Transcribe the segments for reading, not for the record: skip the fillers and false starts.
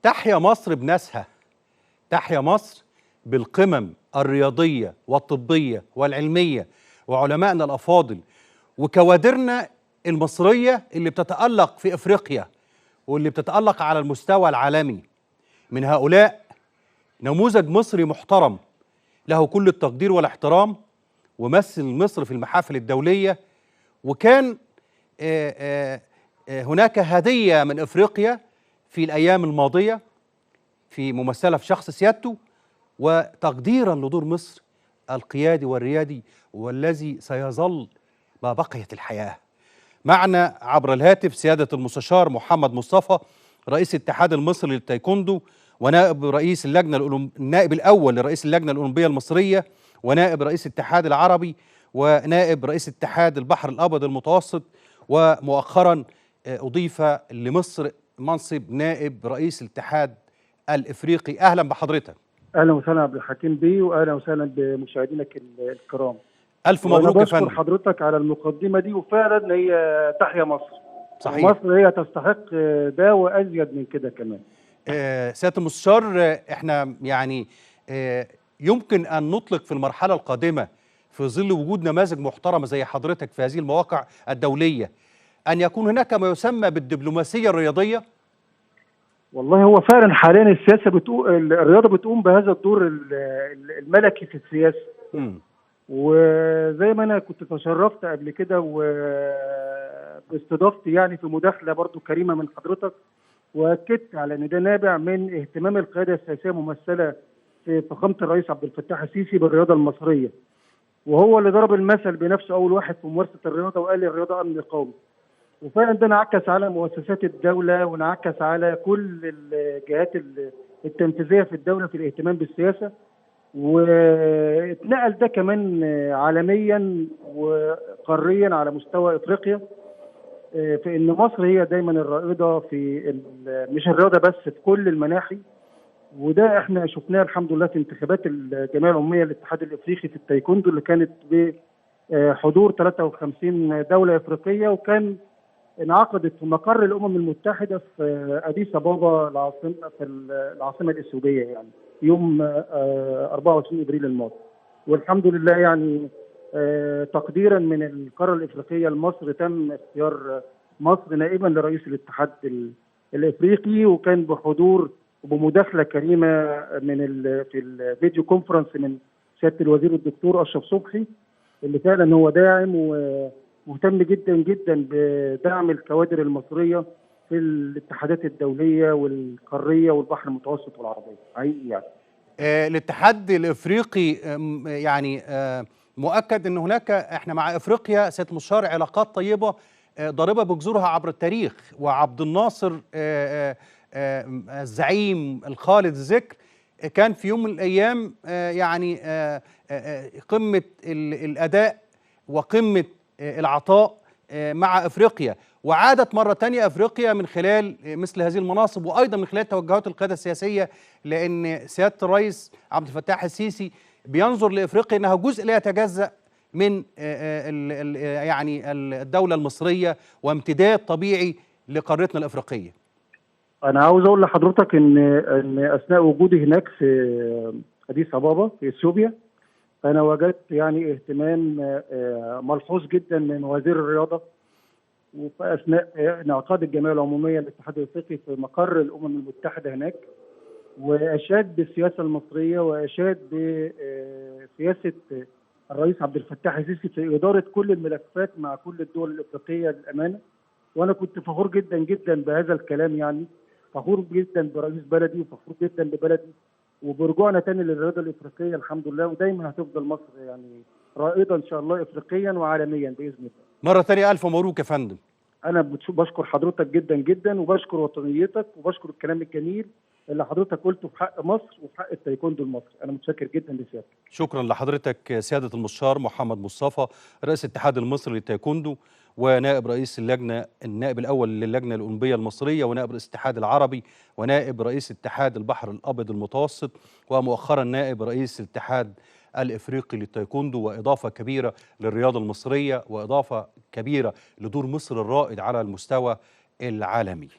تحيا مصر بناسها، تحيا مصر بالقمم الرياضية والطبية والعلمية وعلمائنا الأفاضل وكوادرنا المصرية اللي بتتألق في إفريقيا واللي بتتألق على المستوى العالمي. من هؤلاء نموذج مصري محترم له كل التقدير والاحترام، ومثل مصر في المحافل الدولية، وكان هناك هدية من إفريقيا في الأيام الماضية في ممثلة في شخص سيادته، وتقديرا لدور مصر القيادي والريادي والذي سيظل ما بقيت الحياة. معنا عبر الهاتف سيادة المستشار محمد مصطفى، رئيس الاتحاد المصري للتايكوندو، ونائب رئيس النائب الأول لرئيس اللجنة الأولمبية المصرية، ونائب رئيس الاتحاد العربي، ونائب رئيس اتحاد البحر الأبيض المتوسط، ومؤخرا أضيف لمصر منصب نائب رئيس الاتحاد الإفريقي. أهلا بحضرتك. اهلا وسهلا عبد الحكيم بيه، واهلا وسهلا بمشاهدينك الكرام. ألف مبروك يا فندم. بشكر حضرتك على المقدمه دي، وفعلا هي تحيا مصر. صحيح. مصر هي تستحق ده وازيد من كده كمان. سيادة المستشار، احنا يعني يمكن ان نطلق في المرحله القادمه في ظل وجود نماذج محترمه زي حضرتك في هذه المواقع الدوليه ان يكون هناك ما يسمى بالدبلوماسيه الرياضيه. والله هو فعلا حاليا السياسه الرياضه بتقوم بهذا الدور الملكي في السياسه. وزي ما انا كنت تشرفت قبل كده باستضافتي يعني في مداخله برضو كريمه من حضرتك، واكدت على ان ده نابع من اهتمام القياده السياسيه ممثله في فخامه الرئيس عبد الفتاح السيسي بالرياضه المصريه، وهو اللي ضرب المثل بنفسه اول واحد في ممارسه الرياضه وقال الرياضه امن قومي. وفعلا ده انعكس على مؤسسات الدوله، وانعكس على كل الجهات التنفيذيه في الدوله في الاهتمام بالسياسه، واتنقل ده كمان عالميا وقاريا على مستوى افريقيا، في ان مصر هي دايما الرائده في مش الرياضه بس، في كل المناحي. وده احنا شفناه الحمد لله في انتخابات الجمعيه العموميه للاتحاد الافريقي في التايكوندو اللي كانت بحضور 53 دوله افريقيه، وكان انعقدت في مقر الامم المتحده في اديس ابابا العاصمه الاثيوبيه، يعني يوم 24 ابريل الماضي. والحمد لله يعني تقديرا من القاره الافريقيه لمصر تم اختيار مصر نائبا لرئيس الاتحاد الافريقي، وكان بحضور وبمداخله كريمه في الفيديو كونفرنس من سياده الوزير الدكتور اشرف صبحي، اللي فعلا هو داعم ومهتم جدا جدا بدعم الكوادر المصريه في الاتحادات الدوليه والقاريه والبحر المتوسط والعربيه. حقيقي يعني الاتحاد الافريقي يعني مؤكد ان هناك احنا مع افريقيا سياده المستشار علاقات طيبه ضاربه بجذورها عبر التاريخ، وعبد الناصر الزعيم الخالد الذكر كان في يوم من الايام يعني قمه الاداء وقمه العطاء مع افريقيا، وعادت مره ثانيه افريقيا من خلال مثل هذه المناصب، وايضا من خلال توجهات القياده السياسيه، لان سياده الرئيس عبد الفتاح السيسي بينظر لافريقيا انها جزء لا يتجزأ من يعني الدوله المصريه وامتداد طبيعي لقارتنا الافريقيه. انا عاوز اقول لحضرتك ان اثناء وجودي هناك في اديس ابابا في اثيوبيا، انا وجدت يعني اهتمام ملحوظ جدا من وزير الرياضه، وفي اثناء انعقاد الجمعيه العموميه للاتحاد الافريقي في مقر الامم المتحده هناك، واشاد بالسياسه المصريه واشاد بسياسه الرئيس عبد الفتاح السيسي في اداره كل الملفات مع كل الدول الافريقيه للامانه. وانا كنت فخور جدا جدا بهذا الكلام، يعني فخور جدا برئيس بلدي وفخور جدا ببلدي وبرجوعنا تاني للرياضه الافريقيه الحمد لله، ودايما هتفضل مصر يعني رائده ان شاء الله افريقيا وعالميا باذن الله. مره ثانيه الف مبروك يا فندم. انا بشكر حضرتك جدا جدا، وبشكر وطنيتك، وبشكر الكلام الجميل اللي حضرتك قلته في حق مصر وفي حق التايكوندو المصري. انا متشكر جدا لسيادتك. شكرا لحضرتك سياده المستشار محمد مصطفى، رئيس الاتحاد المصري للتايكوندو، ونائب رئيس اللجنه النائب الاول للجنه الاولمبيه المصريه، ونائب رئيس الاتحاد العربي، ونائب رئيس اتحاد البحر الابيض المتوسط، ومؤخرا نائب رئيس الاتحاد الافريقي للتايكوندو، واضافه كبيره للرياضه المصريه، واضافه كبيره لدور مصر الرائد على المستوى العالمي.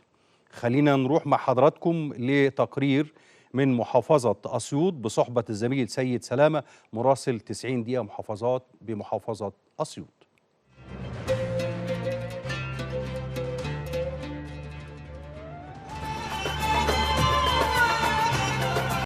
خلينا نروح مع حضراتكم لتقرير من محافظة أسيوط بصحبة الزميل سيد سلامة مراسل 90 دقيقة محافظات بمحافظة أسيوط.